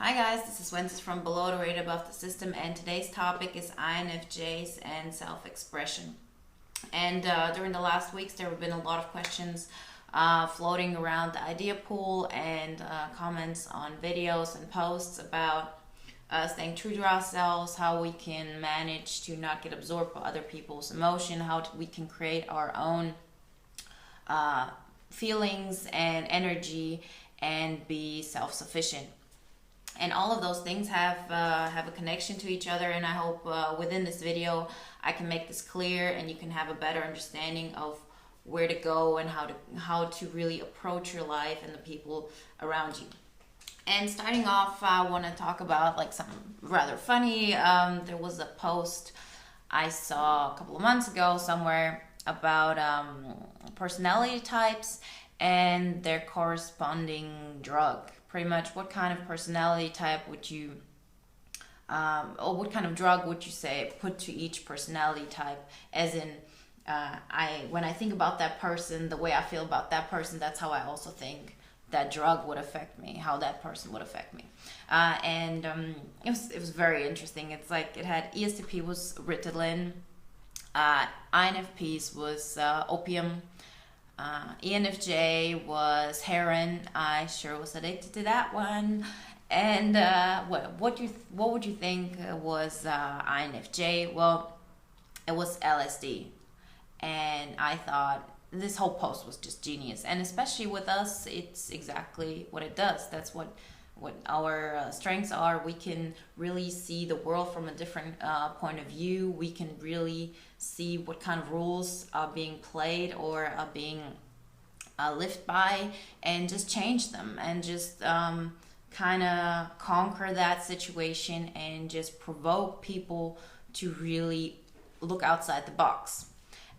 Hi guys, this is Wenzes from Below the Radar Above the System, and today's topic is INFJs and self-expression. And during the last weeks, there have been a lot of questions floating around the idea pool and comments on videos and posts about staying true to ourselves, how we can manage to not get absorbed by other people's emotion, how we can create our own feelings and energy and be self-sufficient. And all of those things have a connection to each other, and I hope within this video I can make this clear and you can have a better understanding of where to go and how to really approach your life and the people around you. And starting off, I want to talk about like something rather funny. There was a post I saw a couple of months ago somewhere about personality types and their corresponding drug. Pretty much, what kind of personality type would you, or what kind of drug would you say put to each personality type? As in, when I think about that person, the way I feel about that person, that's how I also think that drug would affect me, how that person would affect me. And it was very interesting. It's like it had ESTP was Ritalin, INFPs was opium. ENFJ was heroin. I sure was addicted to that one. And what would you think was INFJ? Well, it was LSD. And I thought this whole post was just genius. And especially with us, it's exactly what it does. That's what our strengths are. We can really see the world from a different point of view. We can really see what kind of rules are being played or are being lived by, and just change them and just kind of conquer that situation and just provoke people to really look outside the box.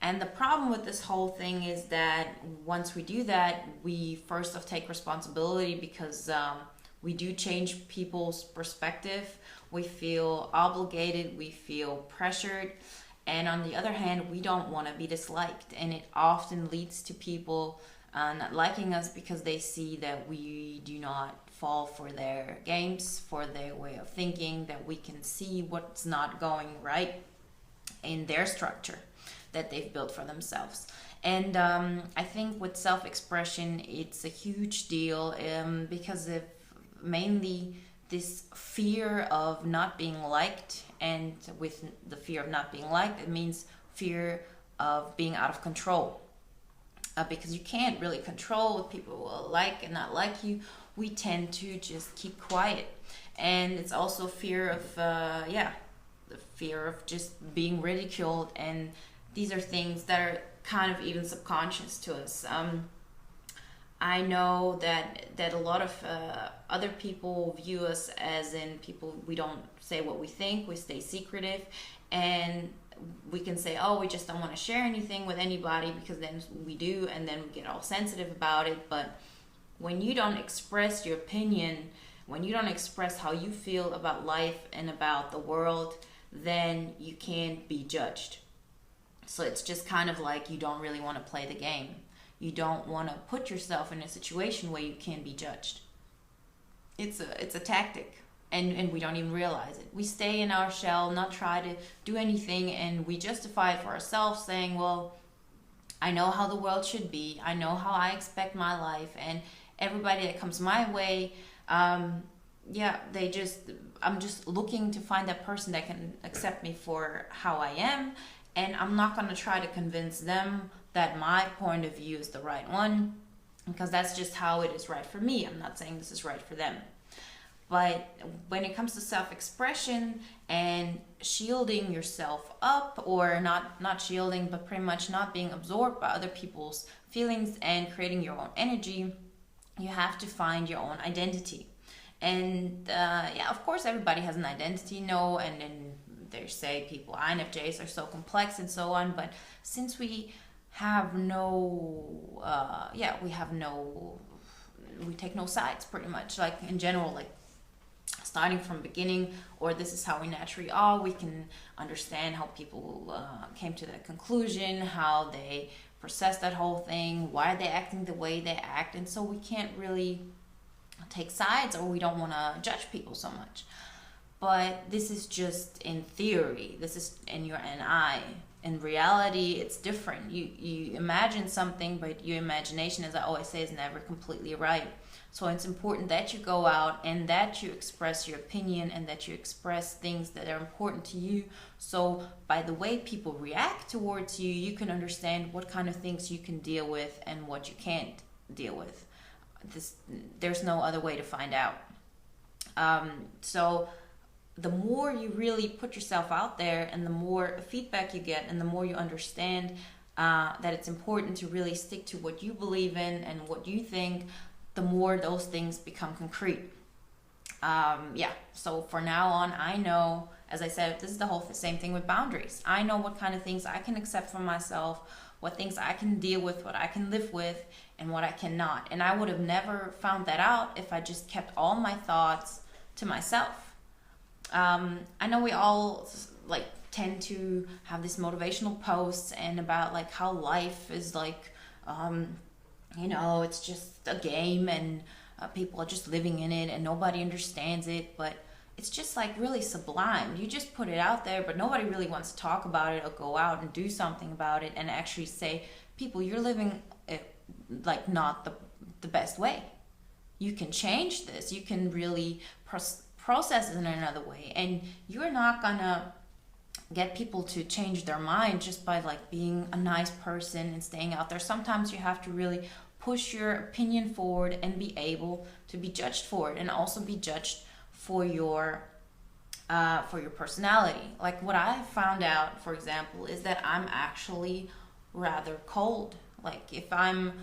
And the problem with this whole thing is that once we do that, we first off take responsibility because we do change people's perspective. We feel obligated, we feel pressured, and on the other hand, we don't want to be disliked, and it often leads to people not liking us because they see that we do not fall for their games, for their way of thinking, that we can see what's not going right in their structure that they've built for themselves. And I think with self-expression, it's a huge deal because of mainly this fear of not being liked. And with the fear of not being liked, it means fear of being out of control. Because you can't really control what people will like and not like you. We tend to just keep quiet. And it's also fear of, the fear of just being ridiculed. And these are things that are kind of even subconscious to us. I know that a lot of other people view us as in people, we don't say what we think, we stay secretive, and we can say, oh, we just don't want to share anything with anybody, because then we do, and then we get all sensitive about it. But when you don't express your opinion, when you don't express how you feel about life and about the world, then you can't be judged. So it's just kind of like you don't really want to play the game. You don't want to put yourself in a situation where you can be judged. It's a tactic, and we don't even realize it. We stay in our shell, not try to do anything, and we justify it for ourselves, saying, well, I know how the world should be. I know how I expect my life, and everybody that comes my way, I'm just looking to find that person that can accept me for how I am, and I'm not going to try to convince them that my point of view is the right one, because that's just how it is right for me. I'm not saying this is right for them. But when it comes to self-expression and shielding yourself up, or not shielding, but pretty much not being absorbed by other people's feelings and creating your own energy, you have to find your own identity. And of course, everybody has an identity, and then they say people, INFJs are so complex and so on, but since we have we take no sides pretty much, like in general, like starting from beginning, or this is how we naturally are. We can understand how people came to that conclusion, how they process that whole thing, why they're acting the way they act, and so we can't really take sides, or we don't want to judge people so much. But this is just in theory. This is in your NI. In reality, it's different. You imagine something, but your imagination, as I always say, is never completely right. So it's important that you go out and that you express your opinion and that you express things that are important to you. So by the way people react towards you, you can understand what kind of things you can deal with and what you can't deal with. There's no other way to find out. So the more you really put yourself out there and the more feedback you get and the more you understand that it's important to really stick to what you believe in and what you think, the more those things become concrete. So for now on, I know, as I said, this is the whole same thing with boundaries. I know what kind of things I can accept for myself, what things I can deal with, what I can live with, and what I cannot. And I would have never found that out if I just kept all my thoughts to myself. I know we all tend to have these motivational posts and about how life is it's just a game and people are just living in it and nobody understands it, but it's just really sublime. You just put it out there, but nobody really wants to talk about it or go out and do something about it and actually say, people, you're living it not the best way. You can change this. You can really process it in another way, and you're not gonna get people to change their mind just by being a nice person and staying out there. Sometimes you have to really push your opinion forward and be able to be judged for it, and also be judged for your personality. What I have found out, for example, is that I'm actually rather cold. If I'm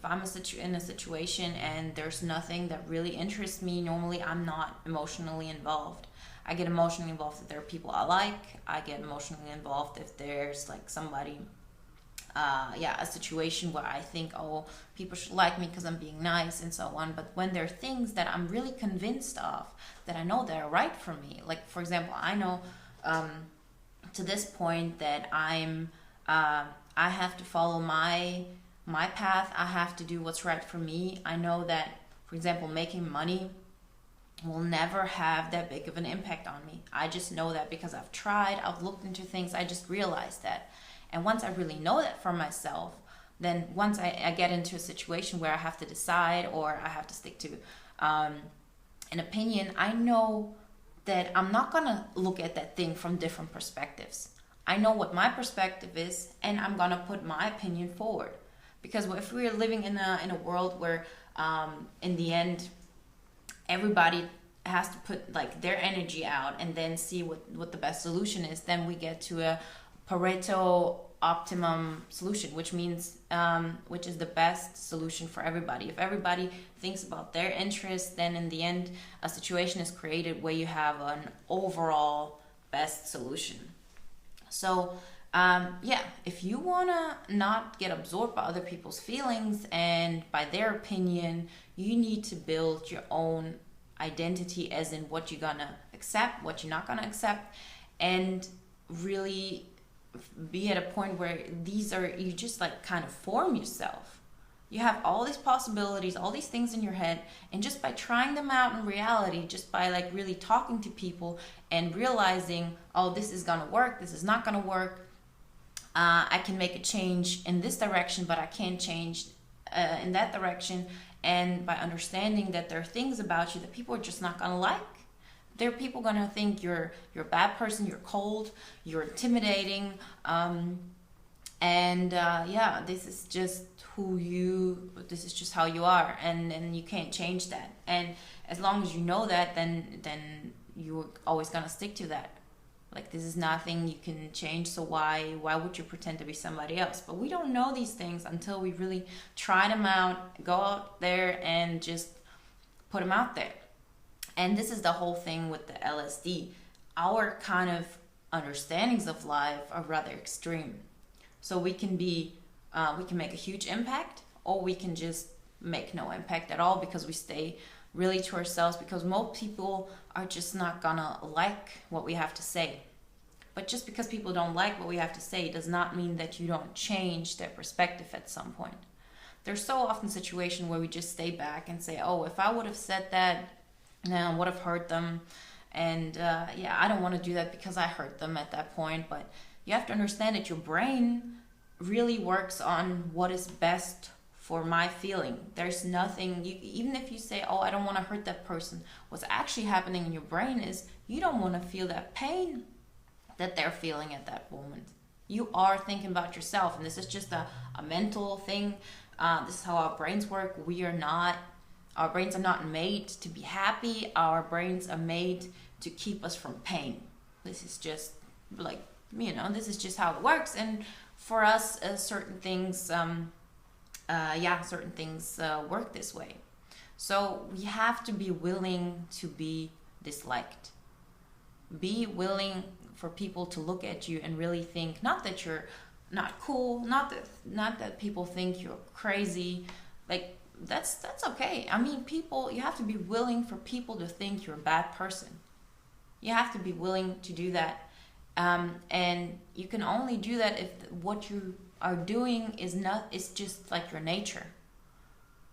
in a situation and there's nothing that really interests me, normally I'm not emotionally involved. I get emotionally involved if there are people I like. I get emotionally involved if there's somebody, a situation where I think, oh, people should like me because I'm being nice and so on. But when there are things that I'm really convinced of, that I know that are right for me, for example, I know to this point that I have to follow my path. I have to do what's right for me. I know that, for example, making money will never have that big of an impact on me. I just know that because I've tried, I've looked into things, I just realized that. And once I really know that for myself, then once I get into a situation where I have to decide or I have to stick to an opinion, I know that I'm not gonna look at that thing from different perspectives. I know what my perspective is, and I'm gonna put my opinion forward. Because if we're living in a world where in the end everybody has to put their energy out and then see what the best solution is, then we get to a Pareto optimum solution, which means which is the best solution for everybody. If everybody thinks about their interests, then in the end a situation is created where you have an overall best solution. So if you want to not get absorbed by other people's feelings and by their opinion, you need to build your own identity, as in what you're gonna accept, what you're not gonna accept, and really be at a point where you just kind of form yourself. You have all these possibilities, all these things in your head, and just by trying them out in reality, just by really talking to people and realizing, oh, this is gonna work, this is not gonna work, I can make a change in this direction, but I can't change in that direction. And by understanding that there are things about you that people are just not gonna like. There are people gonna think you're a bad person, you're cold, you're intimidating, this is just this is just how you are, and you can't change that. And as long as you know that, then you're always gonna stick to that. This is nothing you can change, so why would you pretend to be somebody else? But we don't know these things until we really try them out, go out there and just put them out there. And this is the whole thing with the LSD. Our kind of understandings of life are rather extreme. So we can make a huge impact, or we can just make no impact at all because we stay really to ourselves, because most people are just not gonna like what we have to say. But just because people don't like what we have to say does not mean that you don't change their perspective at some point. there's so often situations where we just stay back and say, oh, if I would have said that, then I would have hurt them. And yeah, I don't want to do that because I hurt them at that point. But you have to understand that your brain really works on what is best for my feeling. There's nothing, even if you say, oh, I don't want to hurt that person, what's actually happening in your brain is you don't want to feel that pain that they're feeling at that moment. You are thinking about yourself, and this is just a mental thing. This is how our brains work. Our brains are not made to be happy. Our brains are made to keep us from pain. This is just like, this is just how it works. And for us, certain things work this way. So we have to be willing to be disliked. Be willing for people to look at you and really think, not that you're not cool, not that people think you're crazy. Like, that's okay. I mean, you have to be willing for people to think you're a bad person. You have to be willing to do that. And you can only do that if what you are doing is just like your nature.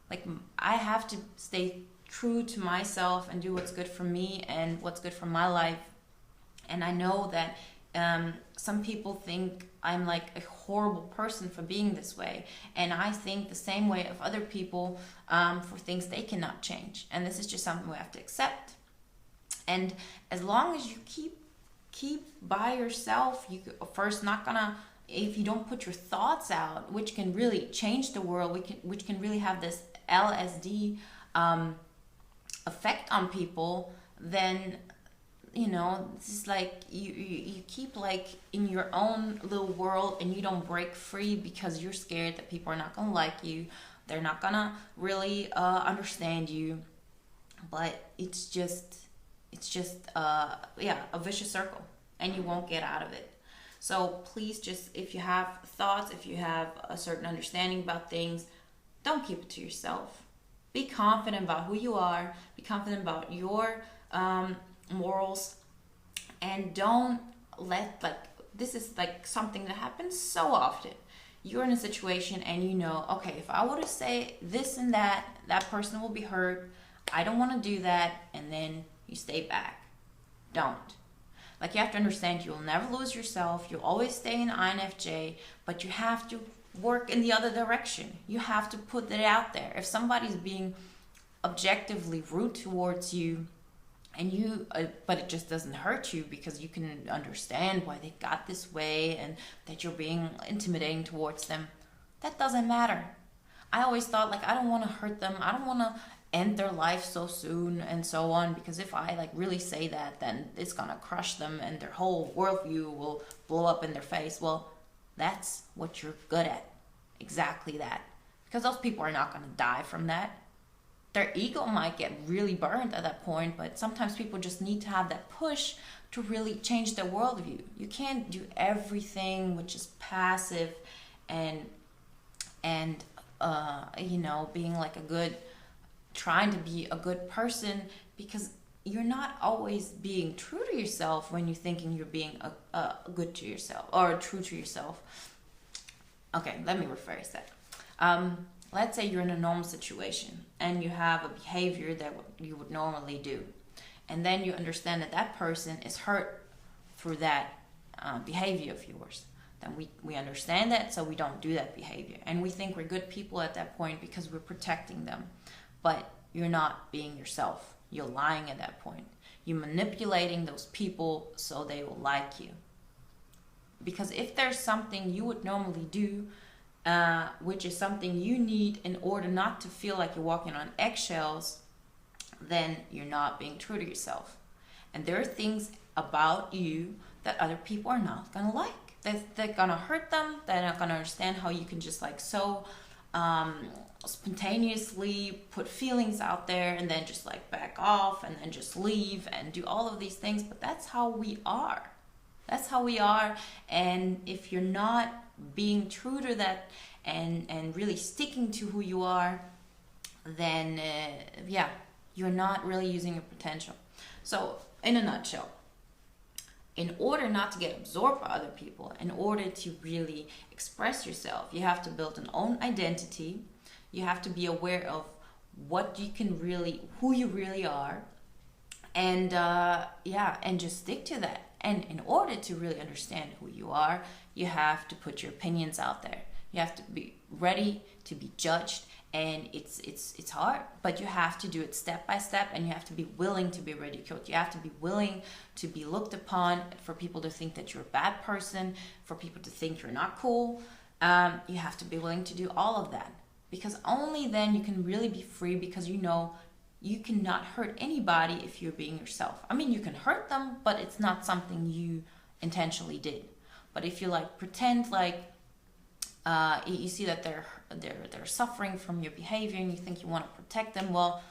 Like, I have to stay true to myself and do what's good for me and what's good for my life. And I know that some people think I'm like a horrible person for being this way. And I think the same way of other people for things they cannot change. And this is just something we have to accept. And as long as you keep by yourself, you first not gonna, if you don't put your thoughts out, which can really change the world, which can really have this LSD effect on people, then this is like you keep like in your own little world and you don't break free because you're scared that people are not gonna like you, they're not gonna really understand you. But it's just a vicious circle, and you won't get out of it. So please, just if you have thoughts, if you have a certain understanding about things, don't keep it to yourself. Be confident about who you are, be confident about your morals, and don't let, like, this is like something that happens so often. You're in a situation and okay, if I were to say this and that person will be hurt, I don't want to do that, and then you stay back. Don't. Like, you have to understand, you'll never lose yourself, you'll always stay in INFJ, but you have to work in the other direction. You have to put it out there. If somebody's being objectively rude towards you, and but it just doesn't hurt you because you can understand why they got this way and that you're being intimidating towards them, that doesn't matter. I always thought, like, I don't want to hurt them, I don't want to end their life so soon and so on, because if I like really say that, then it's gonna crush them and their whole worldview will blow up in their face. Well, that's what you're good at, exactly that, because those people are not gonna die from that. Their ego might get really burned at that point, but sometimes people just need to have that push to really change their worldview. You can't do everything which is passive and being like trying to be a good person, because you're not always being true to yourself when you're thinking you're being good to yourself or true to yourself. Okay, let me rephrase that. Let's say you're in a normal situation and you have a behavior that you would normally do, and then you understand that person is hurt through that behavior of yours. Then we understand that, so we don't do that behavior, and we think we're good people at that point because we're protecting them. But you're not being yourself. You're lying at that point. You're manipulating those people so they will like you. Because if there's something you would normally do, which is something you need in order not to feel like you're walking on eggshells, then you're not being true to yourself. And there are things about you that other people are not going to like. They're going to hurt them. They're not going to understand how you can just like so spontaneously put feelings out there and then just like back off and then just leave and do all of these things. But that's how we are. That's how we are. And if you're not being true to that and really sticking to who you are, then you're not really using your potential. So in a nutshell, in order not to get absorbed by other people, in order to really express yourself, you have to build an own identity. You have to be aware of what you can really, who you really are, and yeah, and just stick to that. And in order to really understand who you are, you have to put your opinions out there. You have to be ready to be judged, and it's hard, but you have to do it step by step, and you have to be willing to be ridiculed. You have to be willing to be looked upon, for people to think that you're a bad person, for people to think you're not cool. You have to be willing to do all of that, because only then you can really be free, because you know you cannot hurt anybody if you're being yourself. I mean, you can hurt them, but it's not something you intentionally did. But if you like pretend like you see that they're suffering from your behavior, and you think you want to protect them, well,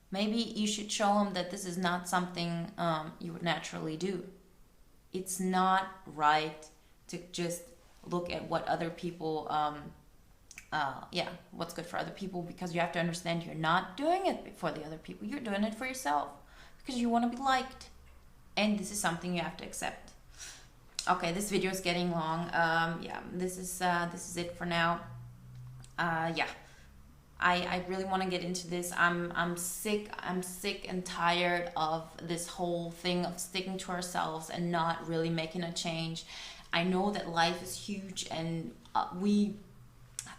maybe you should show them that this is not something you would naturally do. It's not right to just look at what other people what's good for other people, because you have to understand you're not doing it for the other people. You're doing it for yourself, because you want to be liked, and this is something you have to accept. Okay, this video is getting long. This is it for now. I really want to get into this. I'm sick and tired of this whole thing of sticking to ourselves and not really making a change. I know that life is huge, and we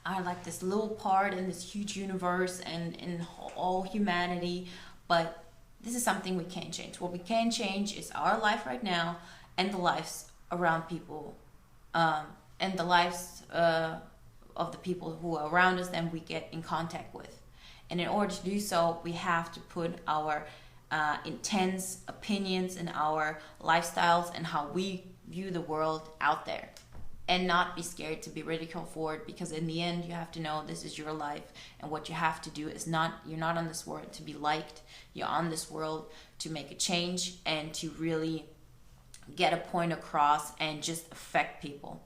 are like this little part in this huge universe and in all humanity, but this is something we can't change. What we can change is our life right now, and the lives around people, and the lives of the people who are around us and we get in contact with. And in order to do so, we have to put our intense opinions and our lifestyles and how we view the world out there, and not be scared to be ridiculed for it, because in the end you have to know this is your life, and what you have to do is you're not on this world to be liked. You're on this world to make a change and to really get a point across and just affect people,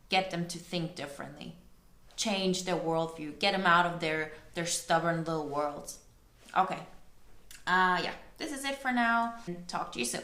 get them to think differently, change their worldview, get them out of their stubborn little worlds. Okay, this is it for now. Talk to you soon.